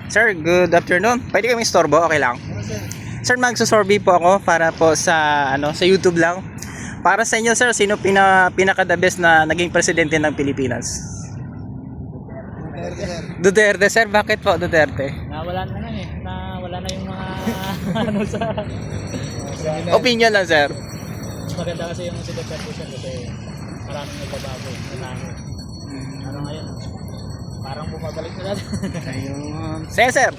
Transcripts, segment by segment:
Sir, good afternoon. Pwede kami istorbo, okay lang? Sir, magsusurvey po ako para po sa sa YouTube lang. Para sa inyo, sir, sino pinaka the best na naging presidente ng Pilipinas? Duterte, sir. Duterte, sir. Bakit po Duterte? Nawala na lang eh. Nawala na yung mga ano sa Opinion lang, sir. maganda kasi yung si Duterte siya kasi maraming nagbabago. Marami. Ano ngayon? Parang bumabalik na natin. Ayun. Sir.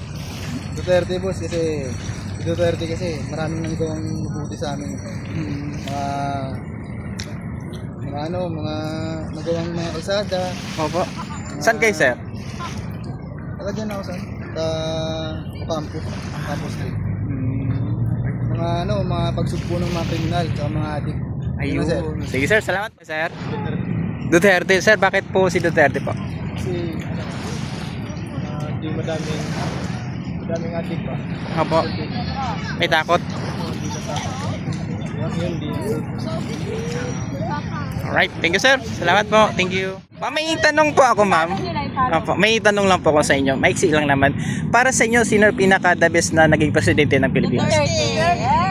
Duterte, boss, kasi si Duterte kasi maraming nagawang mabuti sa amin. Mga nagawang mga kalsada. Opo. Saan kayo, sir? Taga dyan ako, sir. Campus Street. Mga pagsugpo ng mga kriminal at mga adik. Ayun. Sir? Sige, sir. Salamat po, sir. Duterte, sir. Bakit po si Duterte po? Kasi di madaming adik pa. Opo. May takot. Yun, di. Alright, thank you, sir. Salamat po. Thank you. May tanong po ako, ma'am. Opo, may tanong lang po ako sa inyo. Maiksi lang naman. Para sa inyo, sino pinaka the best na naging presidente ng Pilipinas?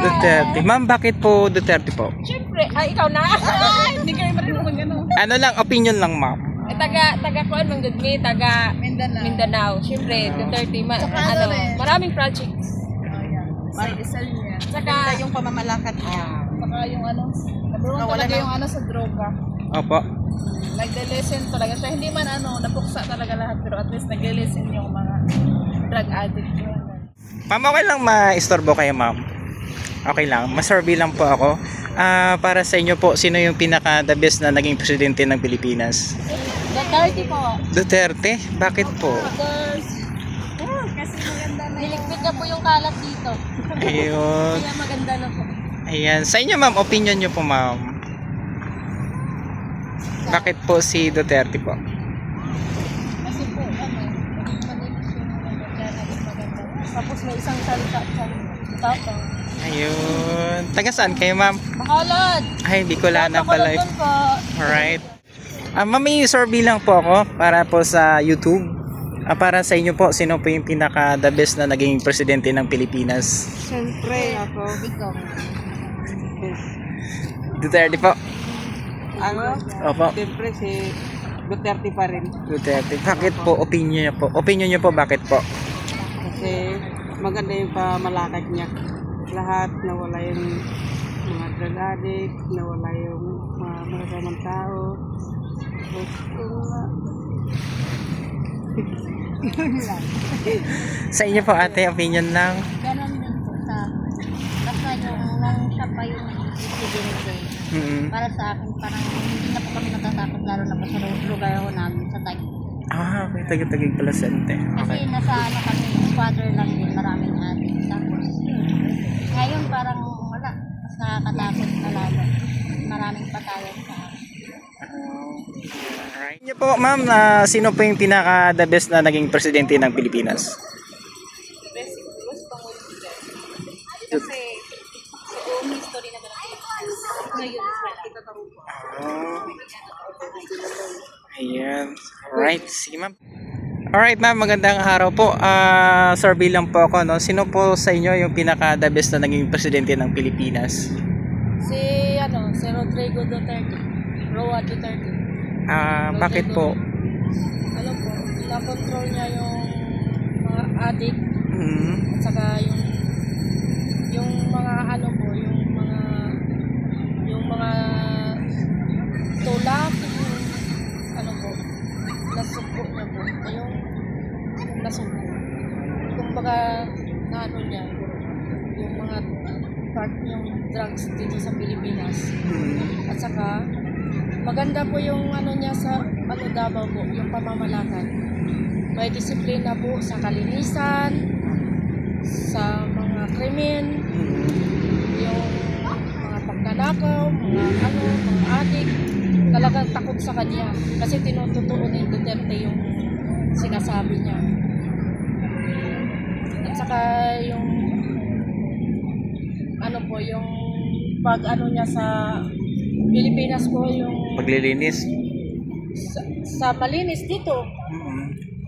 Duterte. Ma'am, bakit po Duterte po? Siyempre, ikaw na. Hindi kayo marunong ano. Ano lang, opinion lang, ma'am. Taga kuan man gud mi, taga Mindanao. Siyempre, Duterte maraming projects. May isal niya. Saka Yung pamamalakad niya. saka yung nabulong talaga yung sa droga. Opo. Nagde-listen talaga siya. Hindi man napuksa talaga lahat pero at least nagle-listen yung mga drug addict. Ma'am, okay lang ma-istorbo kayo, ma'am. Okay lang. Ma-survey lang po ako. Para sa inyo po, sino yung pinaka the best na naging presidente ng Pilipinas? Duterte po. Duterte? Bakit po? Kasi maganda na. Niligpit niya po yung kalat dito. Ayun. Kaya maganda na po. Ayan. Sa inyo, ma'am, opinion nyo po, ma'am. Bakit po si Duterte po? Kasi po, malinis yung maganda. Tapos may isang salita siya. Tapos. Ayun. Taga saan kayo, ma'am? Bacolod! Ay, Bicolana pala. Bacolod po. Alright. Ma'am, may survey lang po ako para po sa YouTube. Para sa inyo po, sino po yung pinaka the best na naging presidente ng Pilipinas? Siyempre ako. Ikaw. Duterte po. Ano? Opo. Siyempre si Duterte pa rin. Duterte. Bakit po? Opinion niyo po. Opinion niyo po, bakit po? Kasi maganda yung pamalakad niya. Lahat nawala yung mga drug addict, nawala yung mga magagamang tao. Tapos Sa inyo po, ate, opinion lang. Ganon din po sa basta yung nang siya pa yung presidente. Para sa akin, parang hindi na po kami natatakot lalo na po sa lugar ko namin sa Taguig. Okay. Taga-Taguig pala sente. Kasi Okay. nasa kami, squatter lang din, maraming atin. Tapos, ngayon parang wala, mas nakakatakot na lalo. Maraming patayan sa akin. Alright. Inyo po, ma'am, sino po yung pinaka the best na naging presidente ng Pilipinas? Kasi sa buong history na Pilipinas, ngayon is nakita ko po. Ayan. Alright, sige, ma'am. Alright, ma'am, magandang araw po. Survey lang po ako, no? Sino po sa inyo yung pinaka the best na naging presidente ng Pilipinas? Si Rodrigo Duterte. Roa Duterte. Bakit po? Alam po, na-control niya yung mga addict Mm. at saka yung mga tulak yung nasugpo niya po yung nasugpo kumbaga niya yung mga part yung drugs dito sa Pilipinas at saka maganda po yung niya sa Davao po yung pamamalakad may disiplina po sa kalinisan sa mga krimen yung mga pagnanakaw mga adik talagang takot sa kanya kasi tinututuon ni Duterte yung sinasabi niya at saka yung yung pag niya sa Pilipinas po yung Paglilinis. sa malinis dito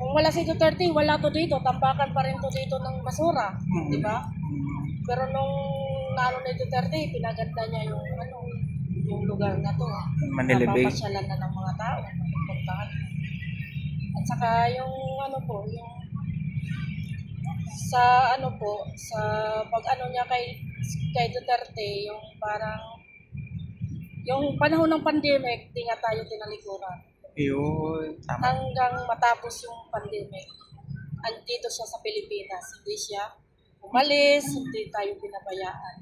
Kung wala si Duterte, wala to dito. Tambakan pa rin to dito ng basura. Di ba? Pero nung naano ni Duterte, pinaganda niya yung lugar na to. Manila Bay. Napapasyalan na ng mga tao. Puntahan. At saka yung yung sa pag niya kay Duterte, yung parang yung panahon ng pandemic, di nga tayo tinalikuran. Yun. Tama. Hanggang matapos yung pandemic, andito siya sa Pilipinas. Hindi siya umalis, hindi tayo pinabayaan.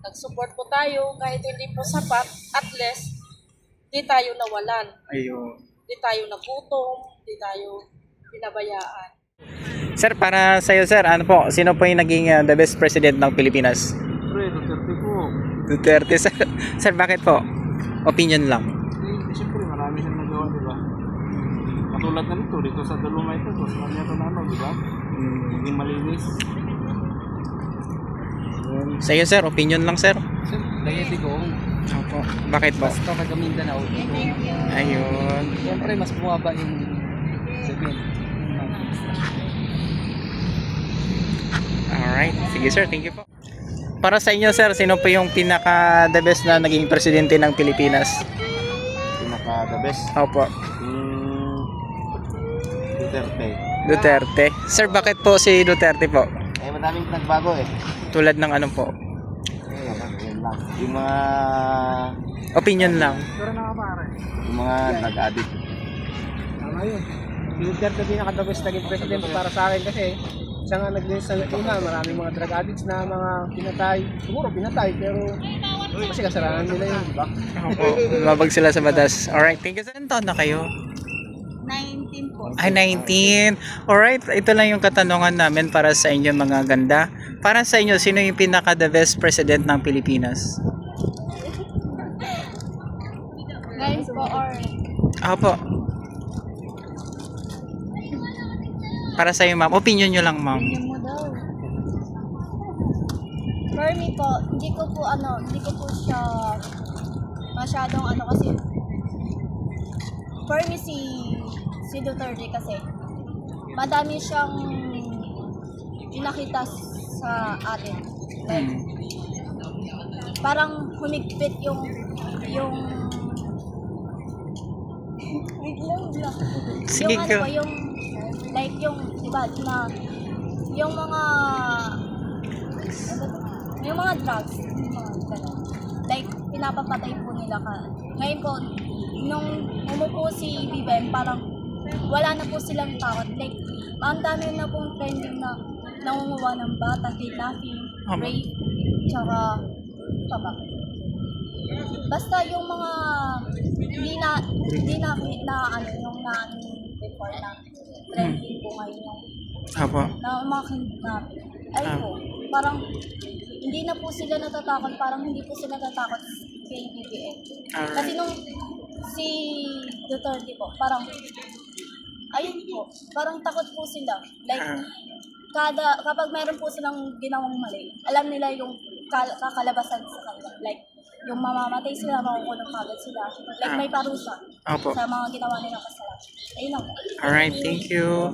Nag-support po tayo kahit hindi po sapat, at least di tayo nawalan. Ayun. Di tayo nagutom, di tayo pinabayaan. Sir, para sa'yo sir, ano po, sino po yung naging the best president ng Pilipinas? Pre, Duterte po. Duterte sir. Sir, bakit po? Opinion lang. Siyempre, marami siyang nagawa, di ba? Katulad na nito, dito sa Dolomite ito, sa kanya ito na di ba? Naging malinis. Sa'yo sir, opinion lang sir. Lagi Digong. Opo. Bakit po? Basta taga Mindanao, Digong. Ayun. Siyempre, mas bumaba yung sabihin. Alright. Sige sir, thank you po. Para sa inyo sir, sino po yung pinaka the best na naging presidente ng Pilipinas? Pinaka the best. Opo. Duterte. Duterte. Sir, bakit po si Duterte po? Eh, madaming nagbago eh. Tulad ng ano po? Yun lang. Yung mga Opinion lang. drug addict. Tama yun. Si Duterte pinaka-the best naging presidente para sa akin kasi siya nga naglinis sa una, maraming mga drug addicts na mga pinatay. Siguro pinatay, pero kasi kasalanan nila yun, di ba? Opo. Lumabag sila sa batas. Alright, thank you sir. Ilan taon na kayo? 19 po. Ay, 19. Alright, ito lang yung katanungan namin para sa inyo mga ganda. Para sa inyo, sino yung pinaka the best president ng Pilipinas? Guys po, or Opo. Para sa iyo ma'am, opinion nyo lang ma'am. yun mo daw. For me po, hindi ko po siya masyadong kasi for me si Duterte kasi madami siyang pinakita sa atin. Like, parang humigpit yung Sige yung ka. yung like yung iba na yung mga drugs, yung mga ganun. Like pinapapatay po nila ka. Ngayon po nung umupo si BBM, parang wala na po silang takot. Like ang dami na pong trending na nangunguha ng bata, kidnapping, rape, tsaka pa ba? Basta yung mga hindi na yung before na trending po ngayon yung Opo. na mga kidnapping. Ay po, parang hindi na po sila natatakot, parang hindi po sila natatakot kay BBM. Kasi nung si Duterte po, parang ayun po, parang takot po sila. Like, kapag meron po silang ginawang mali, alam nila yung kakalabasan sa kanila. Like, yung mamamatay sila, makukulong kagad sila. Like, may parusa Opo. sa mga ginawa nilang kasalanan. Ayun lang po. Alright, thank you.